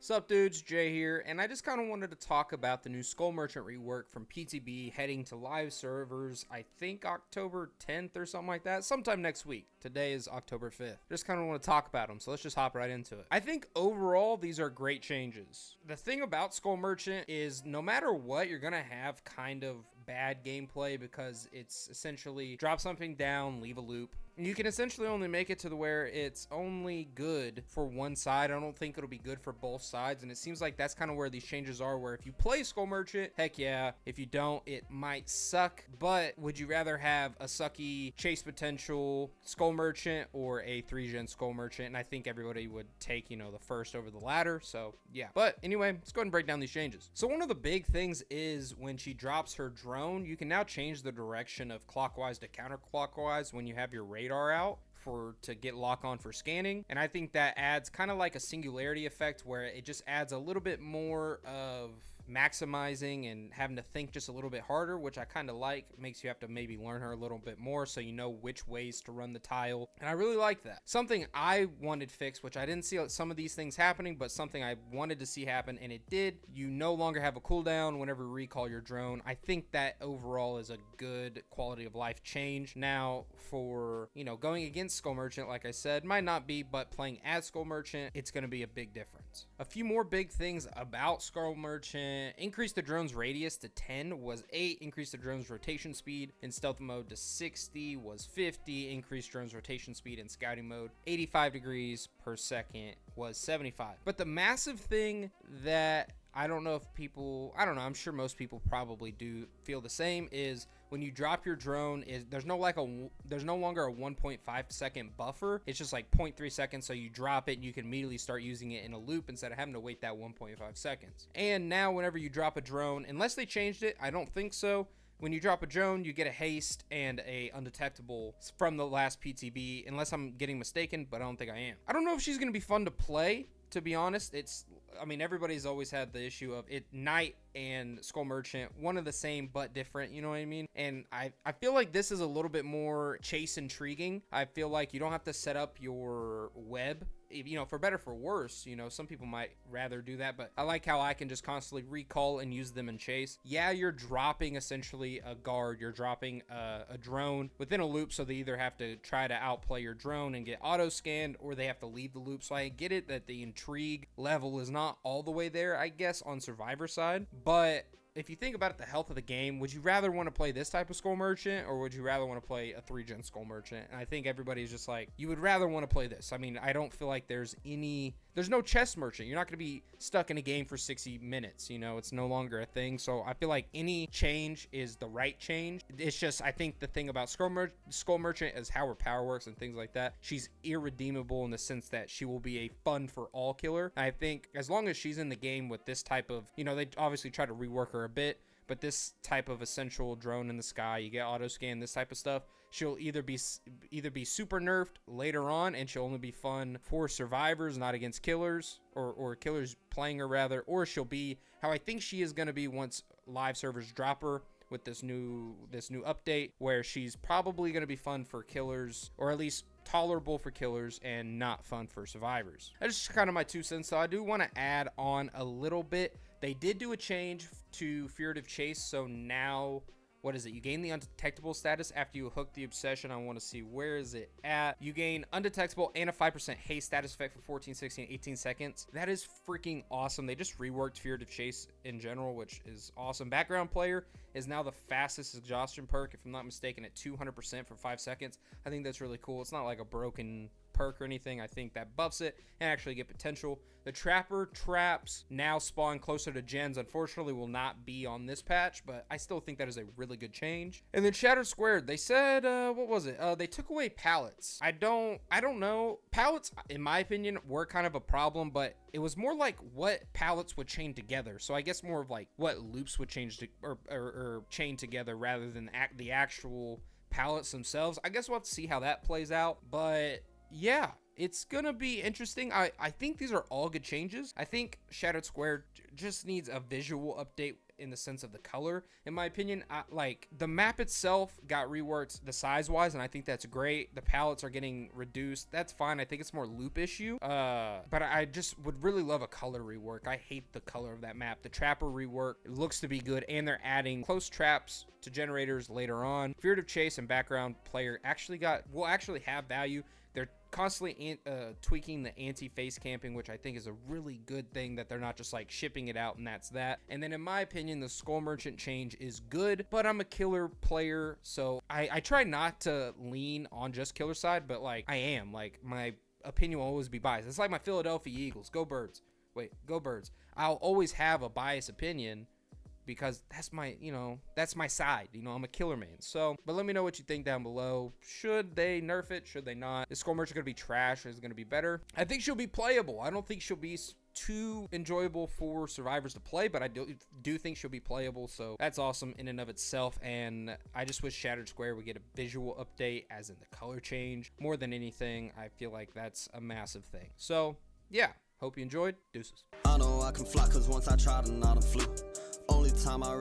Sup dudes, Jay here, and I just kind of wanted to talk about the new Skull Merchant rework from PTB heading to live servers, I think October 10th or something like that, sometime next week. Today is October 5th. Just kind of want to talk about them, so let's just hop right into it. I think overall, these are great changes. The thing about Skull Merchant is no matter what, you're going to have kind of bad gameplay because it's essentially drop something down, leave a loop. You can essentially only make it to the where it's only good for one side. I don't think it'll be good for both sides, and it seems like that's kind of where these changes are, where if you play Skull Merchant, heck yeah. If you don't, it might suck, but would you rather have a sucky chase potential Skull Merchant or a 3-gen Skull Merchant? And I think everybody would take, the first over the latter, so yeah. But anyway, let's go ahead and break down these changes. So one of the big things is when she drops her drone, you can now change the direction of clockwise to counterclockwise when you have your radar out to get lock on for scanning. And I think that adds kind of like a singularity effect where it just adds a little bit more of maximizing and having to think just a little bit harder, which I kind of like. It makes you have to maybe learn her a little bit more so you know which ways to run the tile, and I really like that. Something I wanted fixed, which I didn't see some of these things happening, but something I wanted to see happen, and it did. You no longer have a cooldown whenever you recall your drone. I think that overall is a good quality of life change. Now for going against Skull Merchant, like I said, might not be, but playing as Skull Merchant, it's going to be a big difference. A few more big things about Skull Merchant: increase the drone's radius to 10 was 8, increase the drone's rotation speed in stealth mode to 60 was 50, increase drone's rotation speed in scouting mode 85 degrees per second was 75. But the massive thing that I don't know if I'm sure most people probably do feel the same, is when you drop your drone, there's no longer a 1.5 second buffer. It's just like 0.3 seconds. So you drop it and you can immediately start using it in a loop instead of having to wait that 1.5 seconds. And now whenever you drop a drone, unless they changed it, I don't think so. When you drop a drone, you get a haste and a undetectable from the last PTB, unless I'm getting mistaken, but I don't think I am. I don't know if she's going to be fun to play, to be honest. Everybody's always had the issue of it. Knight and Skull Merchant, one of the same but different, you know what I mean? And I feel like this is a little bit more chase intriguing. I feel like you don't have to set up your web, for better for worse. Some people might rather do that, but I like how I can just constantly recall and use them in chase. Yeah, you're dropping essentially a guard, you're dropping a drone within a loop, so they either have to try to outplay your drone and get auto scanned, or they have to leave the loop. So I get it that the intrigue level is not all the way there, I guess, on Survivor side. But if you think about it, the health of the game, would you rather want to play this type of Skull Merchant, or would you rather want to play a 3-gen Skull Merchant? And I think everybody's just like, you would rather want to play this. I don't feel like there's no chess merchant. You're not going to be stuck in a game for 60 minutes. It's no longer a thing. So I feel like any change is the right change. It's just, I think the thing about Skull Merchant is how her power works and things like that. She's irredeemable in the sense that she will be a fun for all killer. I think as long as she's in the game with this type of, they obviously try to rework her a bit, but this type of essential drone in the sky, you get auto scan, this type of stuff, she'll either be super nerfed later on, and she'll only be fun for survivors, not against killers, or killers playing her rather, or she'll be how I think she is going to be once live servers drop her with this new update, where she's probably going to be fun for killers, or at least tolerable for killers and not fun for survivors. That's just kind of my 2 cents. So I do want to add on a little bit. They did do a change to Furtive Chase, so now, what is it? You gain the undetectable status after you hook the obsession. I want to see, where is it at? You gain undetectable and a 5% haste status effect for 14, 16, 18 seconds. That is freaking awesome. They just reworked Furtive Chase in general, which is awesome. Background Player is now the fastest exhaustion perk, if I'm not mistaken, at 200% for 5 seconds. I think that's really cool. It's not like a broken perk or anything. I think that buffs it and actually get potential. The Trapper traps now spawn closer to gens. Unfortunately, will not be on this patch, but I still think that is a really good change. And then Shattered Squared, they said, what was it? They took away pallets. I don't know. Pallets, in my opinion, were kind of a problem, but it was more like what pallets would chain together. So I guess more of like what loops would change to, or chain together rather than the actual pallets themselves. I guess we'll have to see how that plays out, but yeah, it's gonna be interesting. I think these are all good changes. I think Shattered Square just needs a visual update in the sense of the color, in my opinion. Like, the map itself got reworked the size wise, and I think that's great. The palettes are getting reduced. That's fine. I think it's more loop issue. But I just would really love a color rework. I hate the color of that map. The trapper rework, it looks to be good, and they're adding close traps to generators later on. Fear of Chase and background player will actually have value. They're constantly tweaking the anti-face camping, which I think is a really good thing, that they're not just like shipping it out and that's that. And then in my opinion, the Skull Merchant change is good, but I'm a killer player, so I try not to lean on just killer side, but like I am. Like, my opinion will always be biased. It's like my Philadelphia Eagles. Go Birds. Wait, go Birds. I'll always have a biased opinion, because that's my side. I'm a killer man. So, but let me know what you think down below. Should they nerf it? Should they not? Is Skull Merchant gonna be trash, or is it gonna be better? I think she'll be playable. I don't think she'll be too enjoyable for survivors to play, but I do think she'll be playable, so that's awesome in and of itself. And I just wish Shattered Square would get a visual update, as in the color change. More than anything, I feel like that's a massive thing. So yeah, hope you enjoyed. Deuces. I know I can fly, cause once I tried and I done flew. Only time I